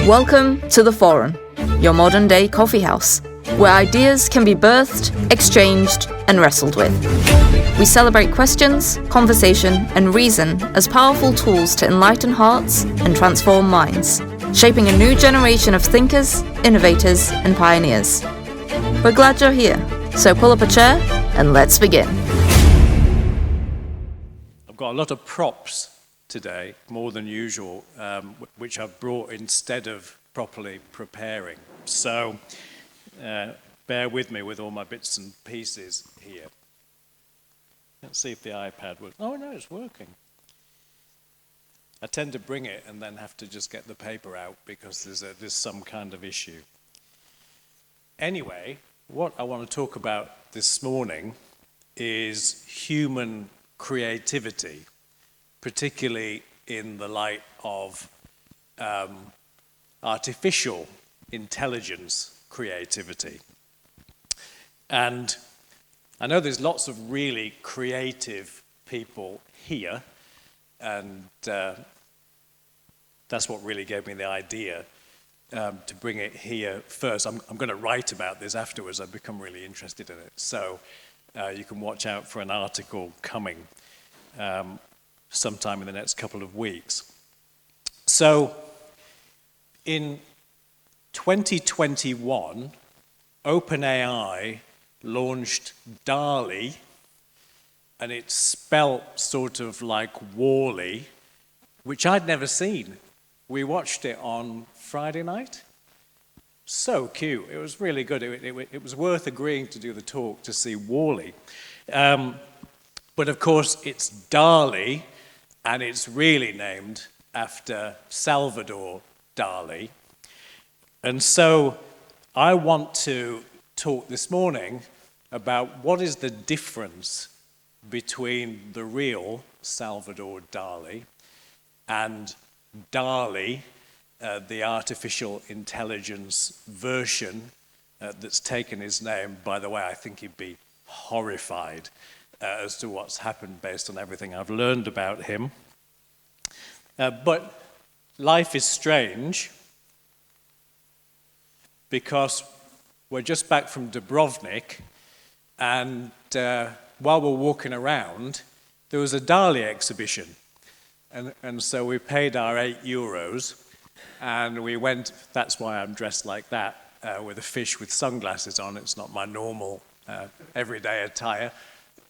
Welcome to The Forum, your modern-day coffee house, where ideas can be birthed, exchanged, and wrestled with. We celebrate questions, conversation, and reason as powerful tools to enlighten hearts and transform minds, shaping a new generation of thinkers, innovators, and pioneers. We're glad you're here, so pull up a chair and let's begin. I've got a lot of props today, more than usual, which I've brought instead of properly preparing. So bear with me with all my bits and pieces here. Let's see if the iPad works. Oh no, it's working. I tend to bring it and then have to just get the paper out because there's some kind of issue. Anyway, what I want to talk about this morning is human creativity, particularly in the light of artificial intelligence creativity. And I know there's lots of really creative people here, and that's what really gave me the idea to bring it here first. I'm going to write about this afterwards. I've become really interested in it. So you can watch out for an article coming sometime in the next couple of weeks. So in 2021, OpenAI launched Dali, and it's spelt sort of like Wall-E, which I'd never seen. We watched it on Friday night. So cute. It was really good. It was worth agreeing to do the talk to see Wall-E. But of course, it's Dali, and it's really named after Salvador Dali. And so I want to talk this morning about what is the difference between the real Salvador Dali and Dali, the artificial intelligence version that's taken his name. By the way, I think he'd be horrified as to what's happened based on everything I've learned about him. But life is strange because we're just back from Dubrovnik, and while we're walking around, there was a Dali exhibition. And so we paid our €8, and we went. That's why I'm dressed like that, with a fish with sunglasses on. It's not my normal everyday attire.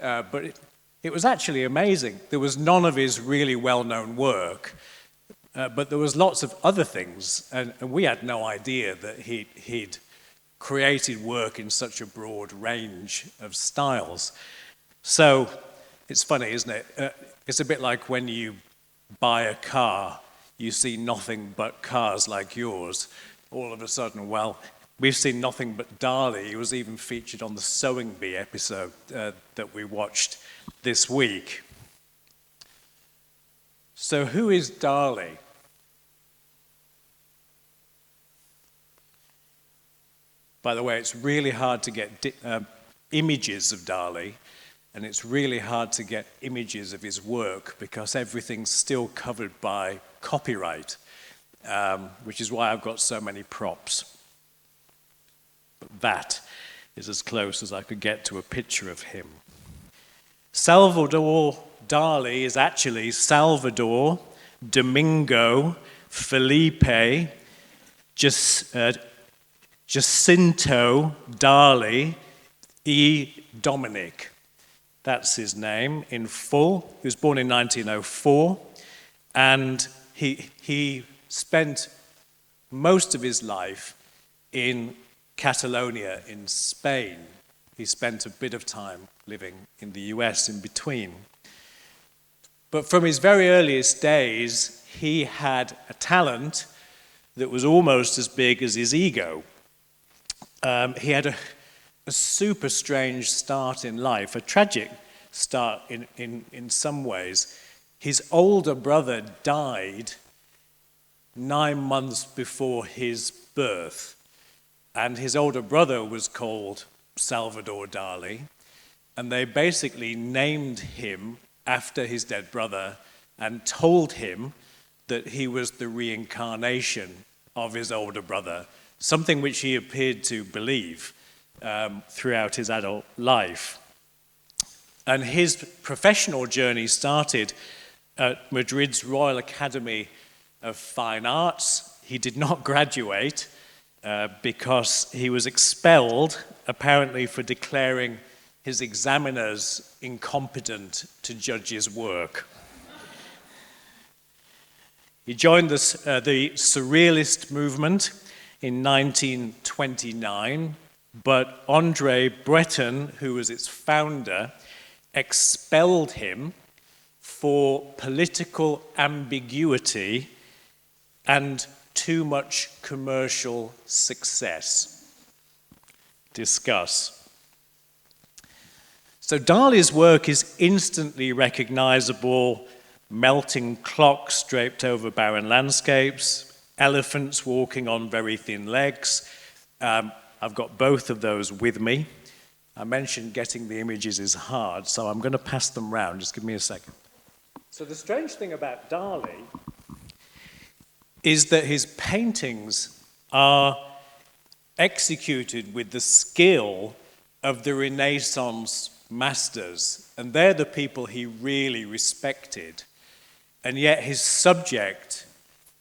But it was actually amazing. There was none of his really well-known work, but there was lots of other things, and we had no idea that he'd created work in such a broad range of styles. So it's funny, isn't it? It's a bit like when you buy a car, you see nothing but cars like yours. All of a sudden, well, we've seen nothing but Dali. He was even featured on the Sewing Bee episode that we watched this week. So who is Dali? By the way, it's really hard to get images of Dali, and it's really hard to get images of his work because everything's still covered by copyright, which is why I've got so many props. But that is as close as I could get to a picture of him. Salvador Dali is actually Salvador Domingo Felipe Jacinto Dali e Dominic. That's his name in full. He was born in 1904, and he spent most of his life in Catalonia in Spain. He spent a bit of time living in the US in between. But from his very earliest days, he had a talent that was almost as big as his ego. He had a super strange start in life, a tragic start in some ways. His older brother died 9 months before his birth. And his older brother was called Salvador Dali, and they basically named him after his dead brother and told him that he was the reincarnation of his older brother, something which he appeared to believe throughout his adult life. And his professional journey started at Madrid's Royal Academy of Fine Arts. He did not graduate because he was expelled, apparently for declaring his examiners incompetent to judge his work. He joined the Surrealist movement in 1929, but André Breton, who was its founder, expelled him for political ambiguity and too much commercial success. Discuss. So Dali's work is instantly recognizable: melting clocks draped over barren landscapes, elephants walking on very thin legs. I've got both of those with me. I mentioned getting the images is hard, so I'm going to pass them round. Just give me a second. So the strange thing about Dali is that his paintings are executed with the skill of the Renaissance masters, and they're the people he really respected. And yet his subject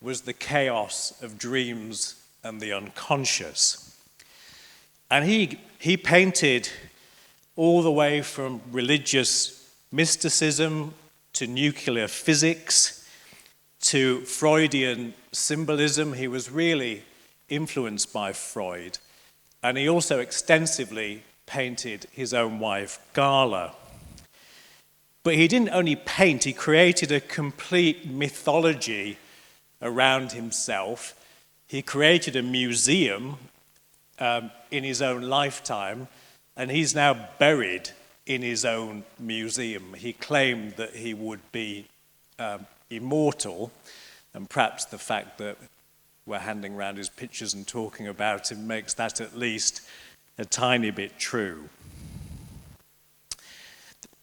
was the chaos of dreams and the unconscious. And he painted all the way from religious mysticism to nuclear physics to Freudian symbolism. He was really influenced by Freud. And he also extensively painted his own wife, Gala. But he didn't only paint, he created a complete mythology around himself. He created a museum in his own lifetime, and he's now buried in his own museum. He claimed that he would be immortal, and perhaps the fact that we're handing around his pictures and talking about him makes that at least a tiny bit true.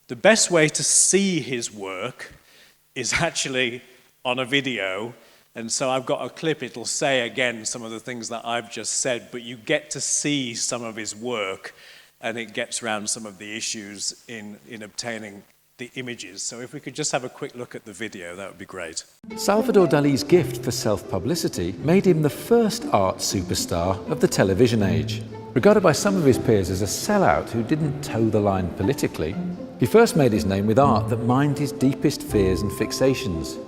The best way to see his work is actually on a video, and so I've got a clip. It'll say again some of the things that I've just said, but you get to see some of his work, and it gets around some of the issues in obtaining the images. So if we could just have a quick look at the video, that would be great. Salvador Dali's gift for self-publicity made him the first art superstar of the television age. Regarded by some of his peers as a sellout who didn't toe the line politically, he first made his name with art that mined his deepest fears and fixations.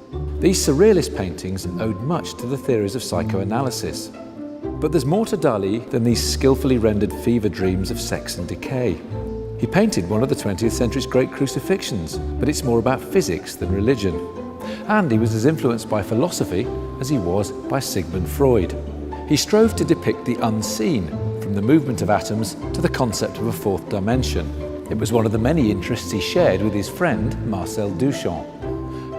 These surrealist paintings owed much to the theories of psychoanalysis. But there's more to Dali than these skillfully rendered fever dreams of sex and decay. He painted one of the 20th century's great crucifixions, but it's more about physics than religion. And he was as influenced by philosophy as he was by Sigmund Freud. He strove to depict the unseen, from the movement of atoms to the concept of a fourth dimension. It was one of the many interests he shared with his friend Marcel Duchamp.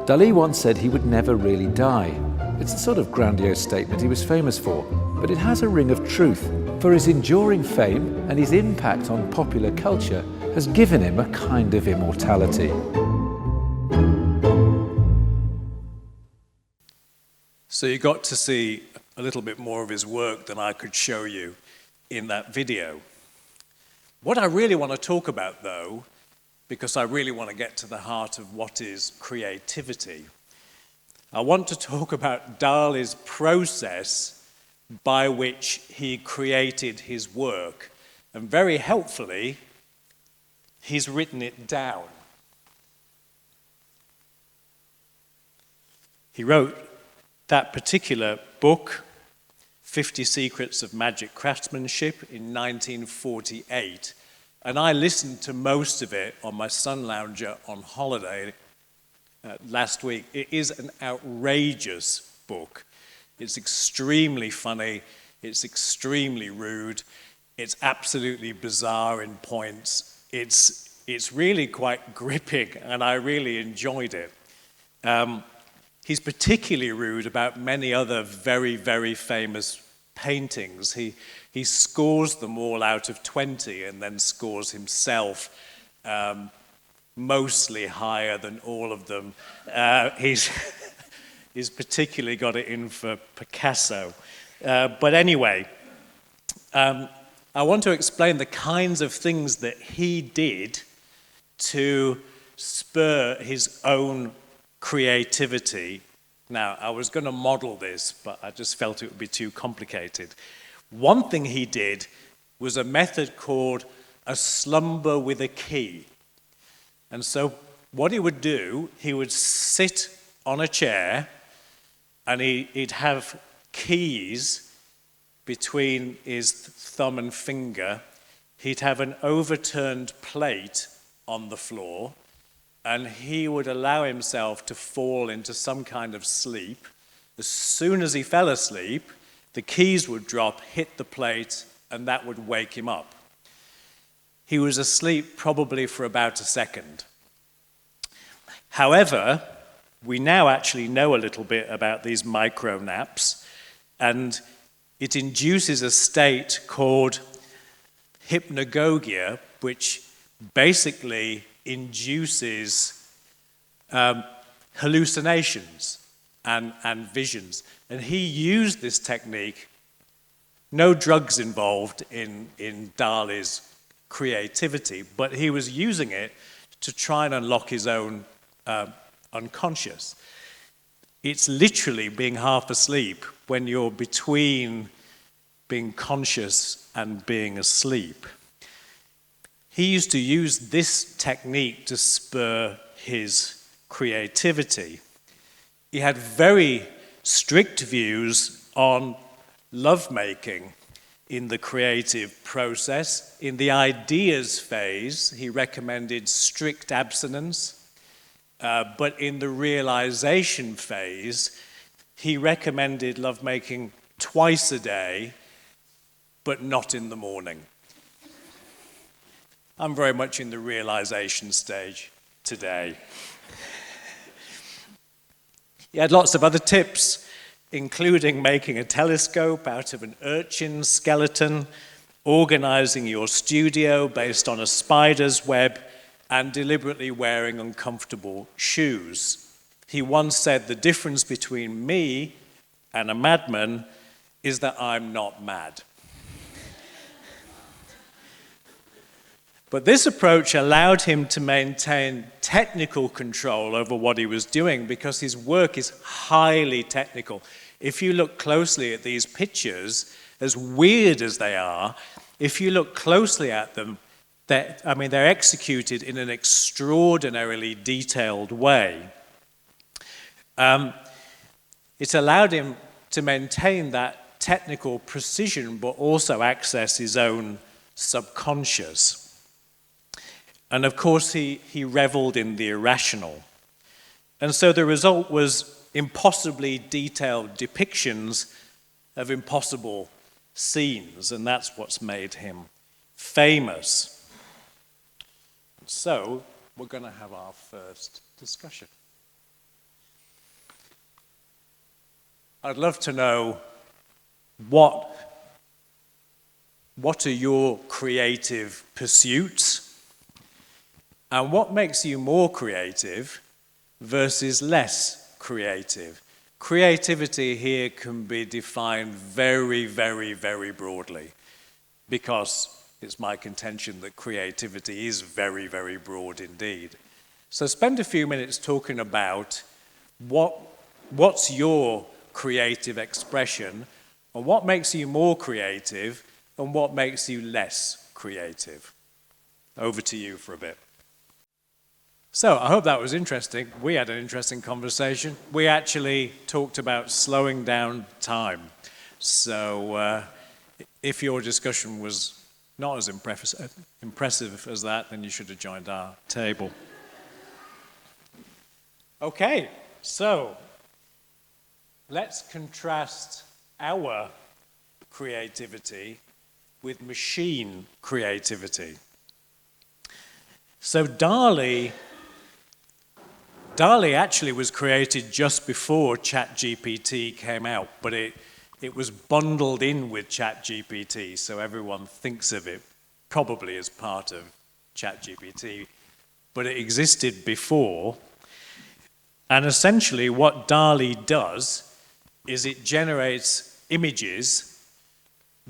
Dali once said he would never really die. It's the sort of grandiose statement he was famous for, but it has a ring of truth, for his enduring fame and his impact on popular culture has given him a kind of immortality. So you got to see a little bit more of his work than I could show you in that video. What I really want to talk about, though, because I really want to get to the heart of what is creativity, I want to talk about Dali's process by which he created his work. And very helpfully, he's written it down. He wrote that particular book, 50 Secrets of Magic Craftsmanship, in 1948. And I listened to most of it on my sun lounger on holiday last week. It is an outrageous book. It's extremely funny, it's extremely rude, it's absolutely bizarre in points. It's really quite gripping, and I really enjoyed it. He's particularly rude about many other very, very famous paintings. He scores them all out of 20 and then scores himself mostly higher than all of them. He's particularly got it in for Picasso. But anyway, I want to explain the kinds of things that he did to spur his own creativity. Now, I was going to model this, but I just felt it would be too complicated. One thing he did was a method called a slumber with a key. And so what he would do, he would sit on a chair and he'd have keys between his thumb and finger. He'd have an overturned plate on the floor, and he would allow himself to fall into some kind of sleep. As soon as he fell asleep, the keys would drop, hit the plate, and that would wake him up. He was asleep probably for about a second. However, we now actually know a little bit about these micro naps, and it induces a state called hypnagogia, which basically induces hallucinations and visions. And he used this technique, no drugs involved in Dali's creativity, but he was using it to try and unlock his own unconscious. It's literally being half asleep when you're between being conscious and being asleep. He used to use this technique to spur his creativity. He had very strict views on lovemaking in the creative process. In the ideas phase, he recommended strict abstinence, but in the realization phase, he recommended lovemaking twice a day, but not in the morning. I'm very much in the realization stage today. He had lots of other tips, including making a telescope out of an urchin skeleton, organizing your studio based on a spider's web, and deliberately wearing uncomfortable shoes. He once said, "The difference between me and a madman is that I'm not mad." But this approach allowed him to maintain technical control over what he was doing because his work is highly technical. If you look closely at these pictures, as weird as they are, if you look closely at them, they're executed in an extraordinarily detailed way. It allowed him to maintain that technical precision, but also access his own subconscious. And of course, he reveled in the irrational. And so the result was impossibly detailed depictions of impossible scenes, and that's what's made him famous. So we're going to have our first discussion. I'd love to know what are your creative pursuits? And what makes you more creative versus less creative? Creativity here can be defined very, very, very broadly, because it's my contention that creativity is very, very broad indeed. So spend a few minutes talking about what's your creative expression, and what makes you more creative, and what makes you less creative. Over to you for a bit. So I hope that was interesting. We had an interesting conversation. We actually talked about slowing down time. So if your discussion was not as impressive as that, then you should have joined our table. Okay, so let's contrast our creativity with machine creativity. So Dali actually was created just before ChatGPT came out, but it was bundled in with ChatGPT, so everyone thinks of it probably as part of ChatGPT, but it existed before. And essentially what Dali does is it generates images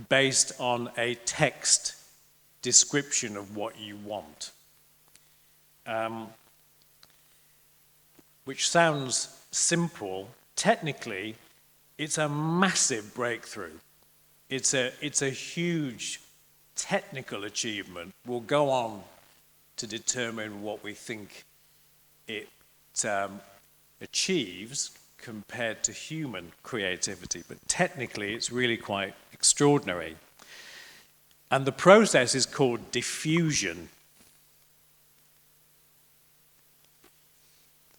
based on a text description of what you want. Which sounds simple. Technically, it's a massive breakthrough. It's a huge technical achievement. We'll go on to determine what we think it achieves compared to human creativity. But technically, it's really quite extraordinary. And the process is called diffusion.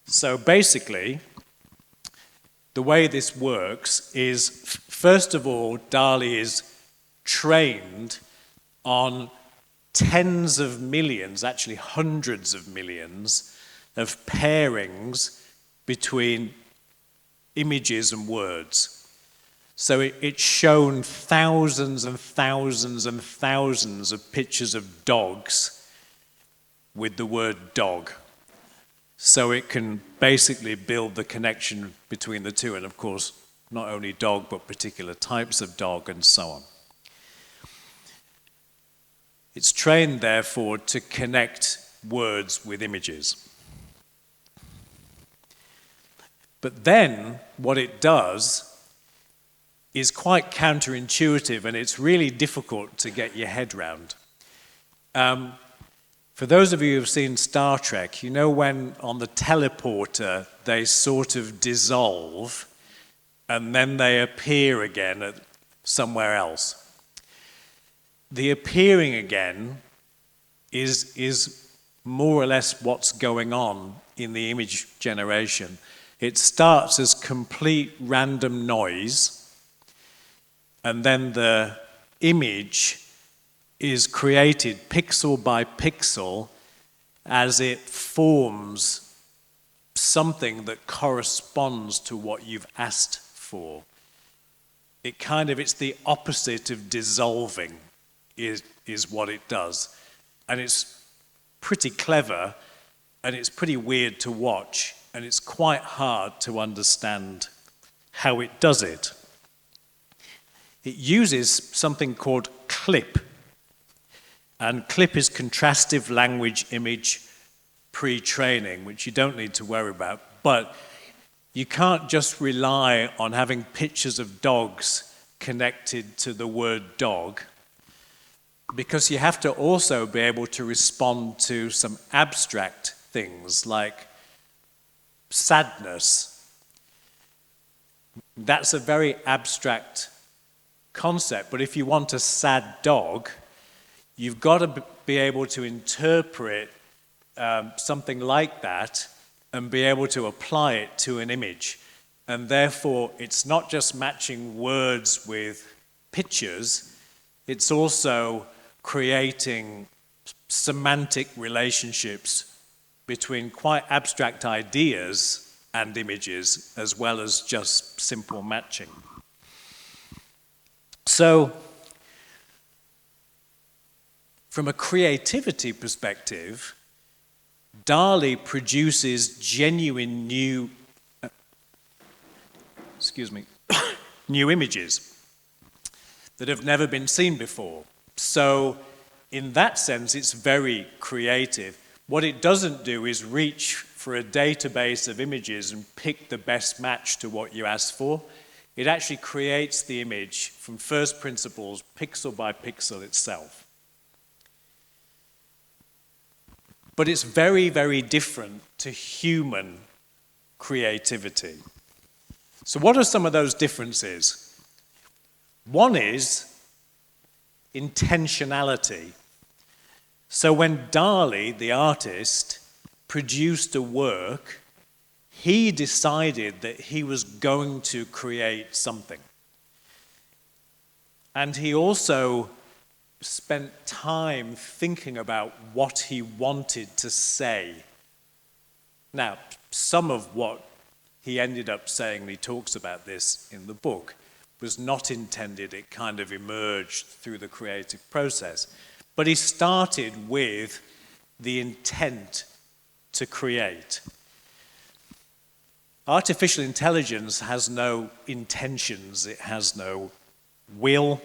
So basically, the way this works is, first of all, Dali is trained on tens of millions, actually hundreds of millions, of pairings between images and words. So it's shown thousands and thousands and thousands of pictures of dogs with the word dog. So it can basically build the connection between the two, and of course, not only dog, but particular types of dog and so on. It's trained, therefore, to connect words with images. But then, what it does is quite counterintuitive, and it's really difficult to get your head round. For those of you who've seen Star Trek, you know when on the teleporter they sort of dissolve and then they appear again somewhere else. The appearing again is more or less what's going on in the image generation. It starts as complete random noise, and then the image is created pixel by pixel as it forms something that corresponds to what you've asked for. It's the opposite of dissolving is what it does. And it's pretty clever, and it's pretty weird to watch, and it's quite hard to understand how it does it. It uses something called CLIP. And CLIP is contrastive language image pre-training, which you don't need to worry about. But you can't just rely on having pictures of dogs connected to the word dog, because you have to also be able to respond to some abstract things like sadness. That's a very abstract concept, but if you want a sad dog, you've got to be able to interpret something like that and be able to apply it to an image. And therefore, it's not just matching words with pictures, it's also creating semantic relationships between quite abstract ideas and images, as well as just simple matching. So, from a creativity perspective, Dali produces genuine new images that have never been seen before. So, in that sense, it's very creative. What it doesn't do is reach for a database of images and pick the best match to what you asked for. It actually creates the image from first principles, pixel by pixel itself. But it's very, very different to human creativity. So what are some of those differences? One is intentionality. So when Dali, the artist, produced a work, he decided that he was going to create something. And he also spent time thinking about what he wanted to say. Now, some of what he ended up saying, and he talks about this in the book, was not intended. It kind of emerged through the creative process. But he started with the intent to create. Artificial intelligence has no intentions, it has no will.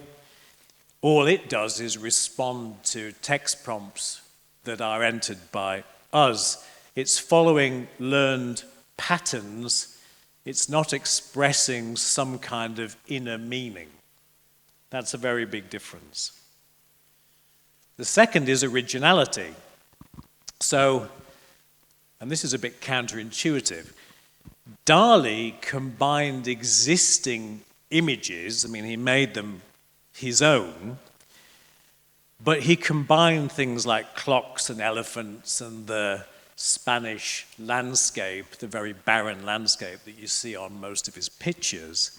All it does is respond to text prompts that are entered by us. It's following learned patterns. It's not expressing some kind of inner meaning. That's a very big difference. The second is originality. So, and this is a bit counterintuitive, Dali combined existing images, I mean, he made them his own, but he combined things like clocks and elephants and the Spanish landscape, the very barren landscape that you see on most of his pictures.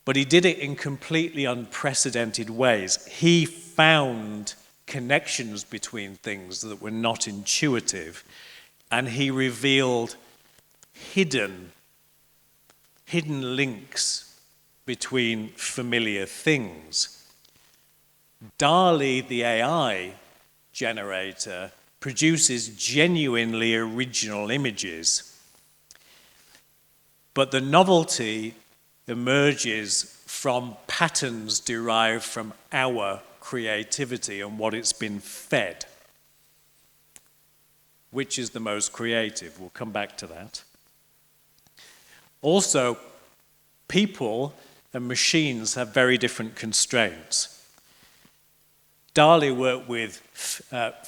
But he did it in completely unprecedented ways. He found connections between things that were not intuitive, and he revealed hidden links between familiar things. Dali, the AI generator, produces genuinely original images, but the novelty emerges from patterns derived from our creativity and what it's been fed. Which is the most creative? We'll come back to that. Also, people and machines have very different constraints. Dali worked with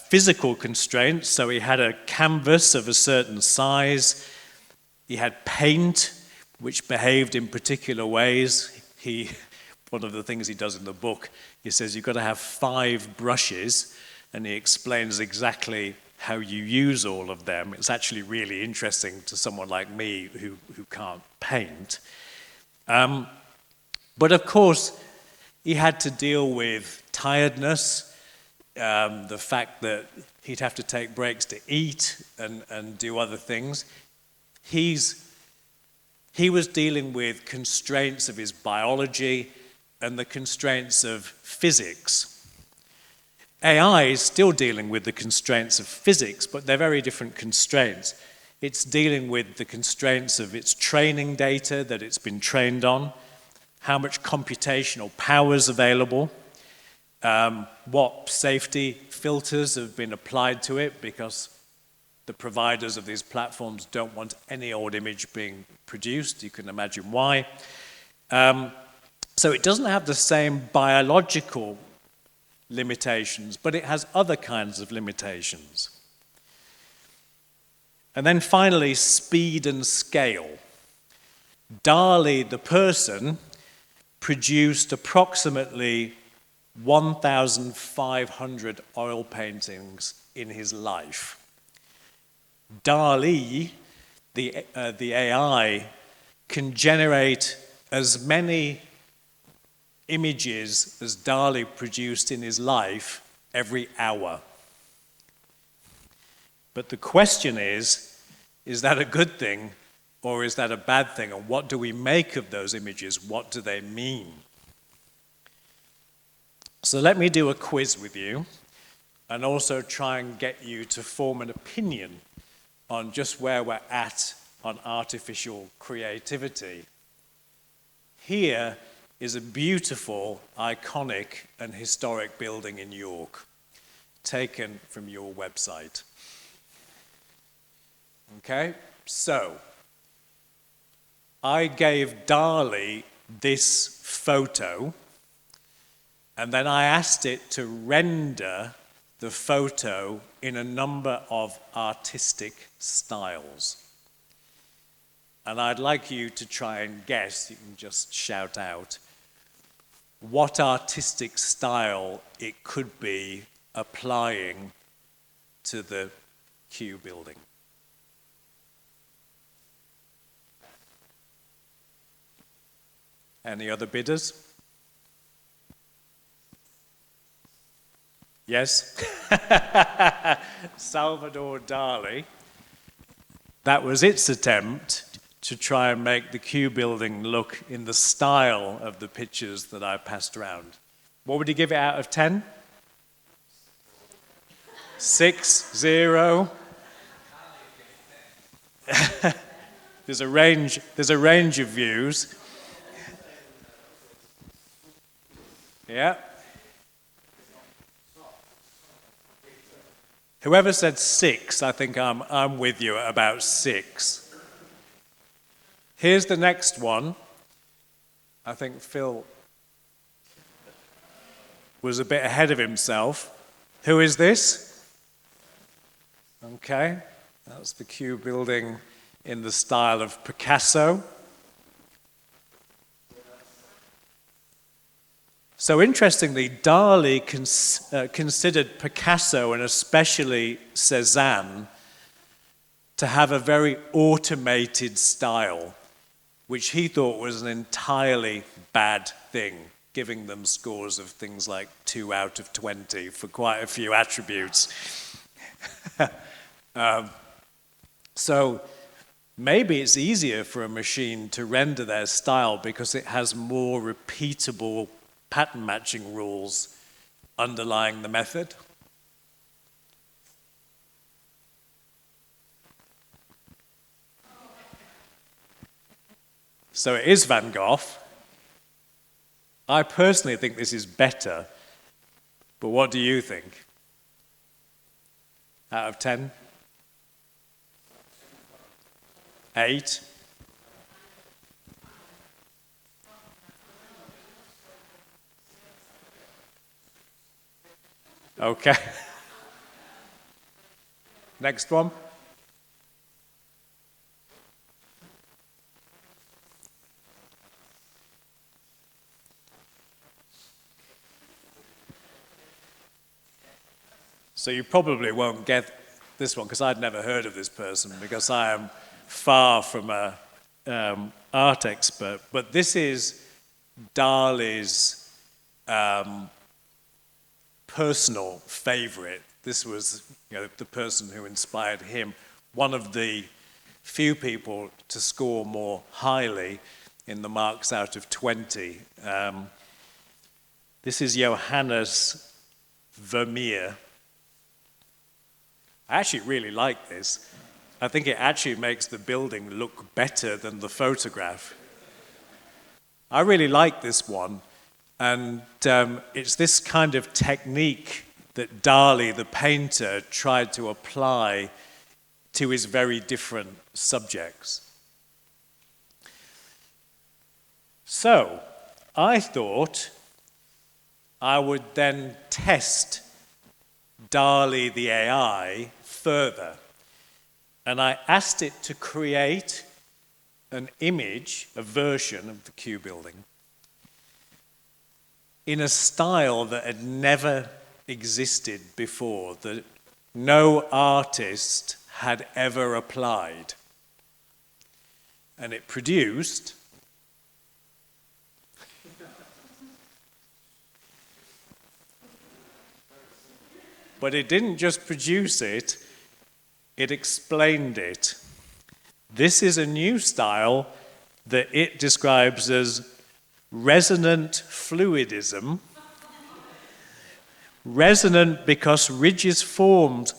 physical constraints, so he had a canvas of a certain size. He had paint, which behaved in particular ways. One of the things he does in the book, he says you've got to have 5 brushes, and he explains exactly how you use all of them. It's actually really interesting to someone like me who can't paint. But of course, he had to deal with tiredness, the fact that he'd have to take breaks to eat and do other things. He was dealing with constraints of his biology and the constraints of physics. AI is still dealing with the constraints of physics, but they're very different constraints. It's dealing with the constraints of its training data that it's been trained on, how much computational power is available, what safety filters have been applied to it, because the providers of these platforms don't want any old image being produced. You can imagine why. So it doesn't have the same biological limitations, but it has other kinds of limitations. And then finally, speed and scale. Dali, the person, produced approximately 1,500 oil paintings in his life. Dali, the AI, can generate as many images as Dali produced in his life every hour. But the question is that a good thing or is that a bad thing? And what do we make of those images? What do they mean? So let me do a quiz with you and also try and get you to form an opinion on just where we're at on artificial creativity. Here is a beautiful, iconic, and historic building in York, taken from your website. Okay, so I gave Dali this photo, and then I asked it to render the photo in a number of artistic styles. And I'd like you to try and guess, you can just shout out, what artistic style it could be applying to the Kew building. Any other bidders? Yes? Salvador Dali. That was its attempt to try and make the Kew building look in the style of the pictures that I passed around. What would you give it out of 10? 6, 0. There's a range of views. Yeah. Whoever said 6, I think I'm with you at about 6. Here's the next one. I think Phil was a bit ahead of himself. Who is this? Okay, that's the Q building in the style of Picasso. So interestingly, Dali considered Picasso and especially Cézanne to have a very automated style, which he thought was an entirely bad thing, giving them scores of things like 2 out of 20 for quite a few attributes. So maybe it's easier for a machine to render their style because it has more repeatable pattern matching rules underlying the method. So it is Van Gogh. I personally think this is better, but what do you think? Out of 10? 8? Okay. Next one. So you probably won't get this one because I'd never heard of this person because I am far from a art expert. But this is Dali's personal favorite. This was, the person who inspired him. One of the few people to score more highly in the marks out of 20. This is Johannes Vermeer. I actually really like this. I think it actually makes the building look better than the photograph. I really like this one, and it's this kind of technique that Dali, the painter, tried to apply to his very different subjects. So, I thought I would then test Dali the AI further, and I asked it to create an image, a version of the Q building in a style that had never existed before, that no artist had ever applied. And it produced but it didn't just produce it, it explained it. This is a new style that it describes as resonant fluidism. Resonant because rigid forms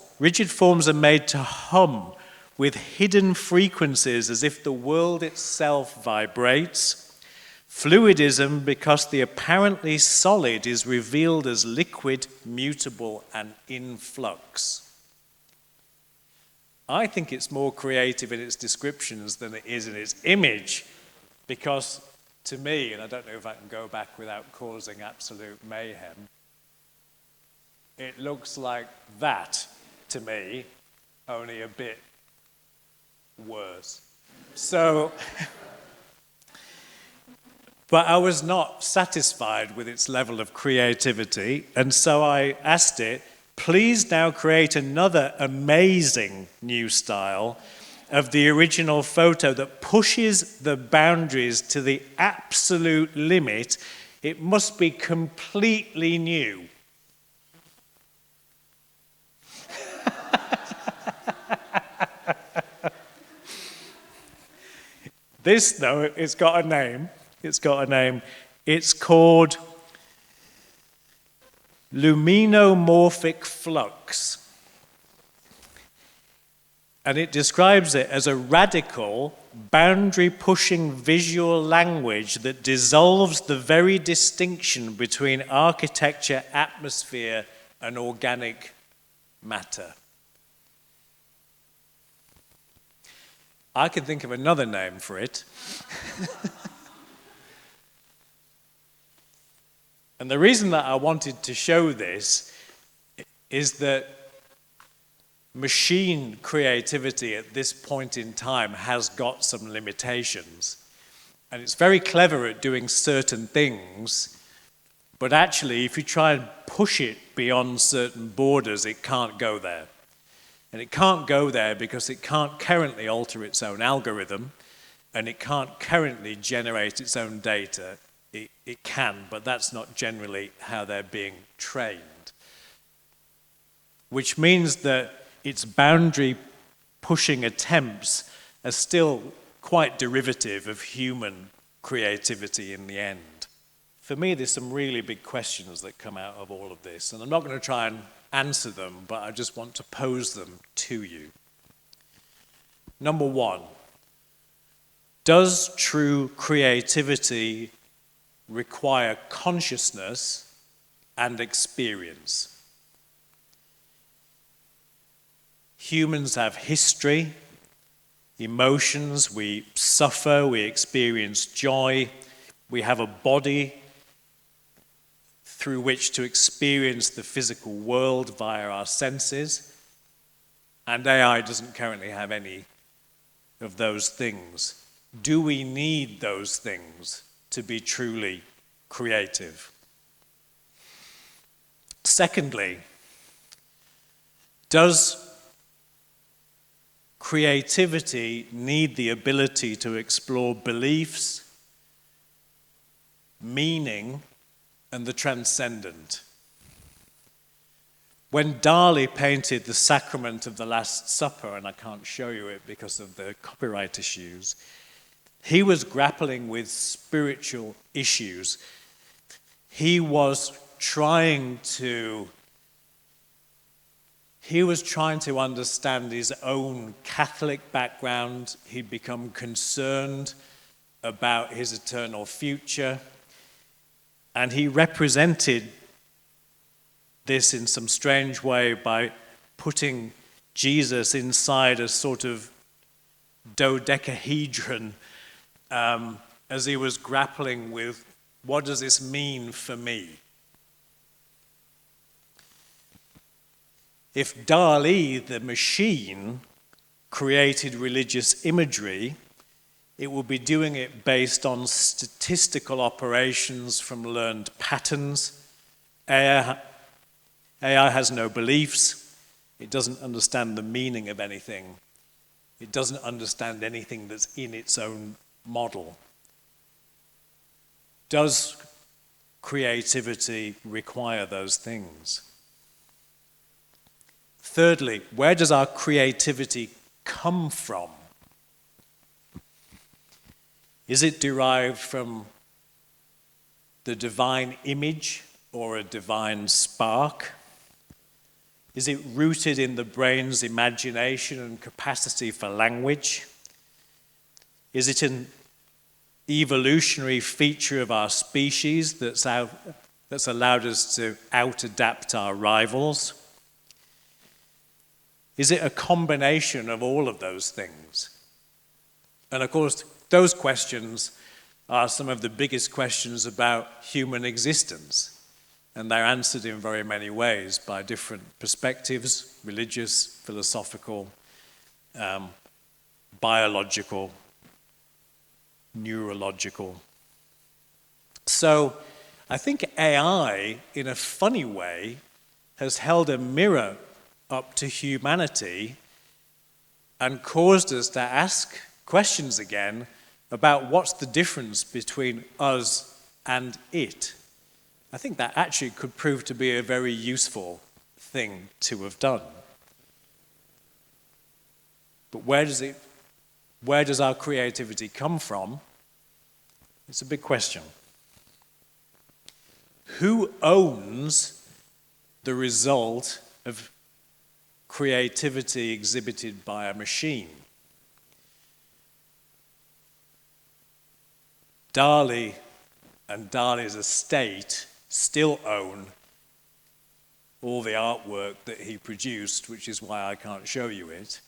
are made to hum with hidden frequencies as if the world itself vibrates. Fluidism because the apparently solid is revealed as liquid, mutable, and in flux. I think it's more creative in its descriptions than it is in its image, because to me, and I don't know if I can go back without causing absolute mayhem, it looks like that to me, only a bit worse. So, but I was not satisfied with its level of creativity, and so I asked it, please now create another amazing new style of the original photo that pushes the boundaries to the absolute limit. It must be completely new. This, though, it's got a name. It's got a name. It's called luminomorphic flux. And it describes it as a radical, boundary-pushing visual language that dissolves the very distinction between architecture, atmosphere, and organic matter. I can think of another name for it. And the reason that I wanted to show this is that machine creativity at this point in time has got some limitations. And it's very clever at doing certain things, but actually if you try and push it beyond certain borders, it can't go there. And it can't go there because it can't currently alter its own algorithm, and it can't currently generate its own data. It can, but that's not generally how they're being trained. Which means that its boundary-pushing attempts are still quite derivative of human creativity in the end. For me, there's some really big questions that come out of all of this, and I'm not going to try and answer them, but I just want to pose them to you. Number one, does true creativity require consciousness and experience? Humans have history, emotions, we suffer, we experience joy, we have a body through which to experience the physical world via our senses, and AI doesn't currently have any of those things. Do we need those things to be truly creative? Secondly, does creativity need the ability to explore beliefs, meaning, and the transcendent? When Dali painted the Sacrament of the Last Supper, and I can't show you it because of the copyright issues, he was grappling with spiritual issues. He was trying to understand his own Catholic background. He'd become concerned about his eternal future. And he represented this in some strange way by putting Jesus inside a sort of dodecahedron as he was grappling with, what does this mean for me? If Dali, the machine, created religious imagery, it will be doing it based on statistical operations from learned patterns. AI has no beliefs. It doesn't understand the meaning of anything. It doesn't understand anything that's in its own model. Does creativity require those things? Thirdly, where does our creativity come from? Is it derived from the divine image or a divine spark? Is it rooted in the brain's imagination and capacity for language? Is it an evolutionary feature of our species that's allowed us to out-adapt our rivals? Is it a combination of all of those things? And of course, those questions are some of the biggest questions about human existence. And they're answered in very many ways by different perspectives: religious, philosophical, biological, neurological. So I think AI, in a funny way, has held a mirror up to humanity and caused us to ask questions again about what's the difference between us and it. I think that actually could prove to be a very useful thing to have done. But where does our creativity come from? It's a big question. Who owns the result of creativity exhibited by a machine. Dali and Dali's estate still own all the artwork that he produced, which is why I can't show you it.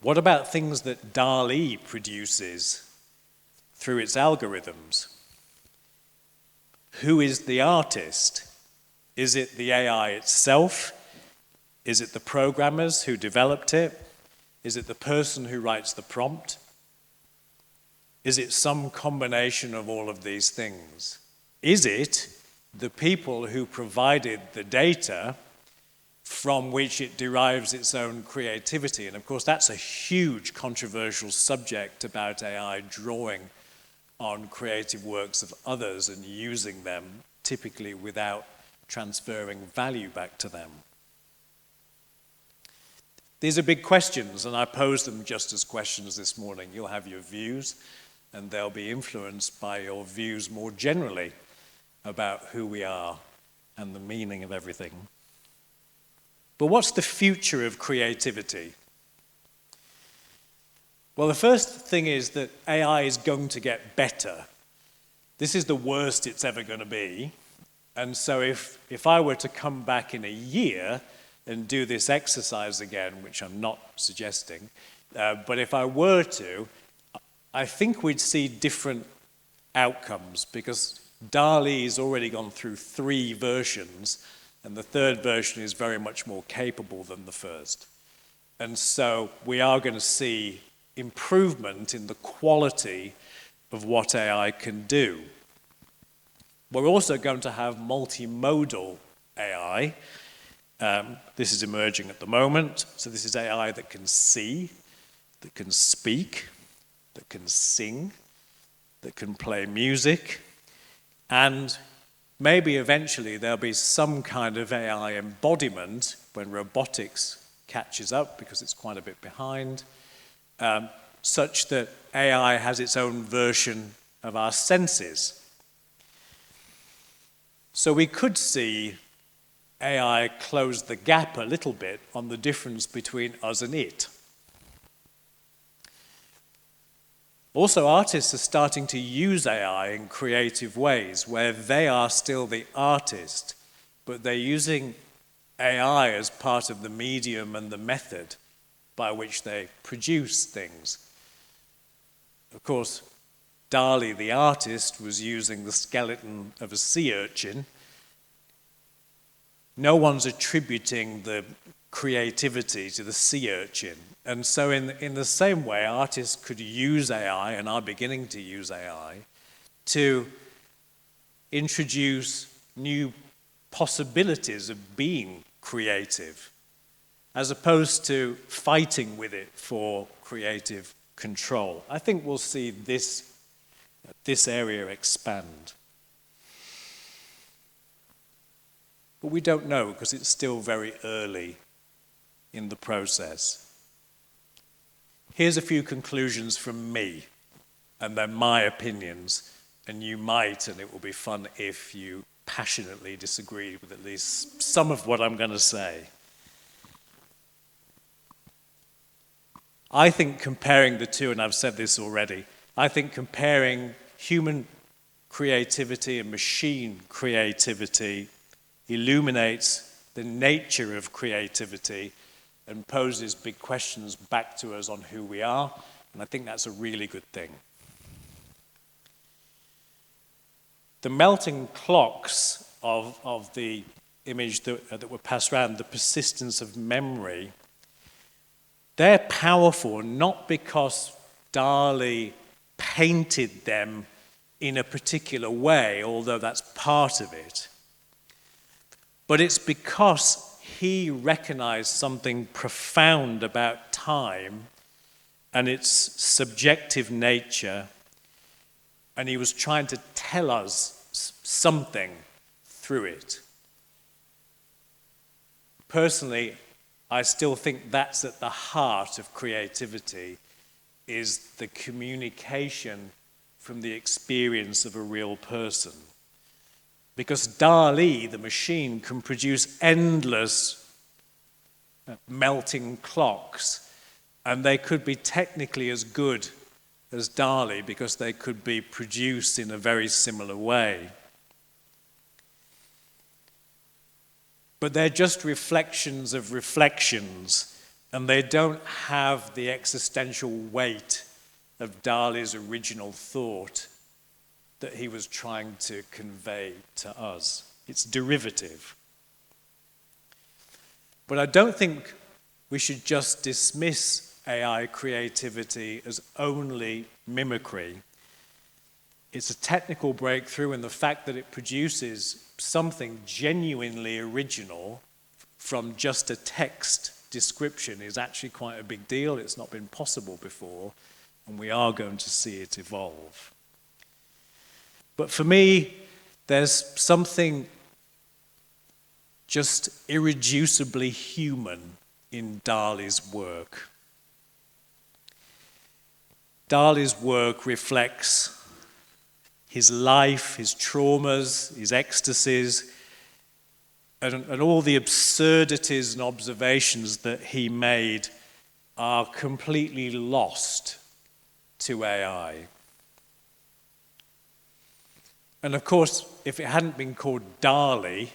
What about things that Dali produces through its algorithms? Who is the artist? Is it the AI itself? Is it the programmers who developed it? Is it the person who writes the prompt? Is it some combination of all of these things? Is it the people who provided the data from which it derives its own creativity? And of course, that's a huge controversial subject about AI drawing on creative works of others and using them, typically without transferring value back to them. These are big questions, and I posed them just as questions this morning. You'll have your views, and they'll be influenced by your views more generally about who we are and the meaning of everything. But what's the future of creativity? Well, the first thing is that AI is going to get better. This is the worst it's ever going to be. And so if I were to come back in a year and do this exercise again, which I'm not suggesting, but if I were to, I think we'd see different outcomes, because Dali's already gone through 3 versions, and the 3rd version is very much more capable than the first. And so we are going to see improvement in the quality of what AI can do. We're also going to have multimodal AI. This is emerging at the moment. So this is AI that can see, that can speak, that can sing, that can play music, and maybe eventually there'll be some kind of AI embodiment when robotics catches up, because it's quite a bit behind, such that AI has its own version of our senses. So we could see AI close the gap a little bit on the difference between us and it. Also, artists are starting to use AI in creative ways where they are still the artist, but they're using AI as part of the medium and the method by which they produce things. Of course, Dali, the artist, was using the skeleton of a sea urchin. No one's attributing the creativity to the sea urchin. And so in the same way, artists could use AI, and are beginning to use AI, to introduce new possibilities of being creative, as opposed to fighting with it for creative control. I think we'll see this area expand. But we don't know, because it's still very early in the process. Here's a few conclusions from me, and they're my opinions, and you might, and it will be fun if you passionately disagree with at least some of what I'm going to say. I think comparing the two, and I've said this already, I think comparing human creativity and machine creativity illuminates the nature of creativity and poses big questions back to us on who we are, and I think that's a really good thing. The melting clocks of the image that were passed around, the persistence of memory, they're powerful not because Dali painted them in a particular way, although that's part of it, but it's because he recognized something profound about time and its subjective nature, and he was trying to tell us something through it. Personally, I still think that's at the heart of creativity, is the communication from the experience of a real person. Because Dali, the machine, can produce endless melting clocks, and they could be technically as good as Dali because they could be produced in a very similar way. But they're just reflections of reflections, and they don't have the existential weight of Dali's original thought that he was trying to convey to us. It's derivative. But I don't think we should just dismiss AI creativity as only mimicry. It's a technical breakthrough in the fact that it produces something genuinely original from just a text description is actually quite a big deal. It's not been possible before, and we are going to see it evolve. But for me, there's something just irreducibly human in Dali's work. Dali's work reflects his life, his traumas, his ecstasies, and all the absurdities and observations that he made are completely lost to AI. And of course, if it hadn't been called Dali,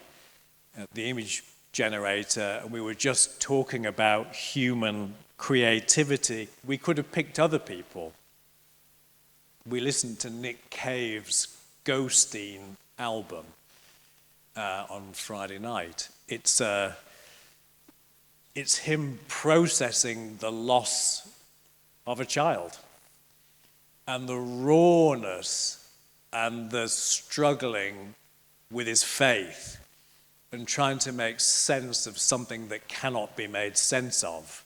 the image generator, and we were just talking about human creativity, we could have picked other people. We listened to Nick Cave's Ghosteen album on Friday night. It's him processing the loss of a child and the rawness and the struggling with his faith and trying to make sense of something that cannot be made sense of.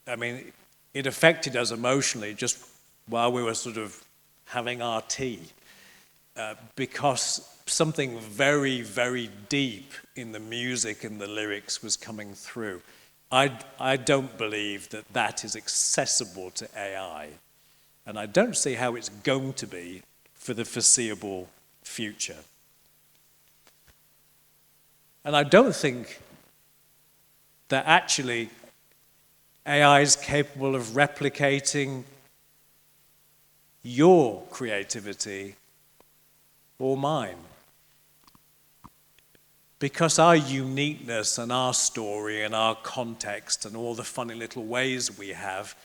I mean, it affected us emotionally just while we were sort of having our tea, because something very, very deep in the music and the lyrics was coming through. I don't believe that that is accessible to AI, and I don't see how it's going to be for the foreseeable future. And I don't think that actually AI is capable of replicating your creativity or mine. Because our uniqueness and our story and our context and all the funny little ways we have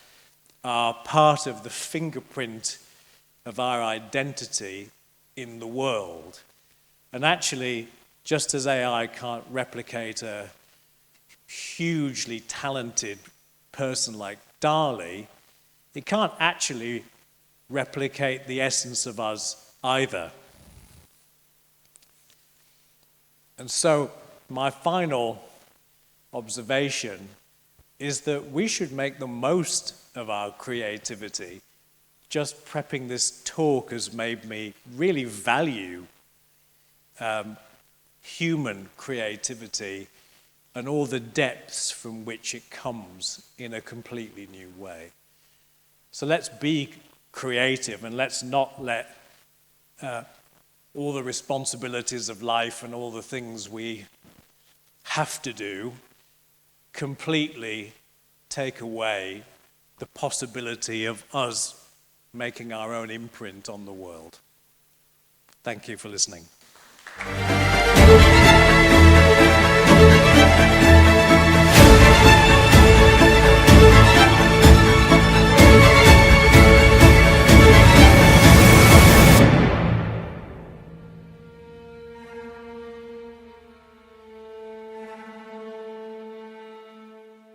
are part of the fingerprint of our identity in the world. And actually, just as AI can't replicate a hugely talented person like Dali, it can't actually replicate the essence of us either. And so my final observation is that we should make the most of our creativity. Just prepping this talk has made me really value human creativity and all the depths from which it comes in a completely new way. So let's be creative and let's not let all the responsibilities of life and all the things we have to do completely take away the possibility of us making our own imprint on the world. Thank you for listening.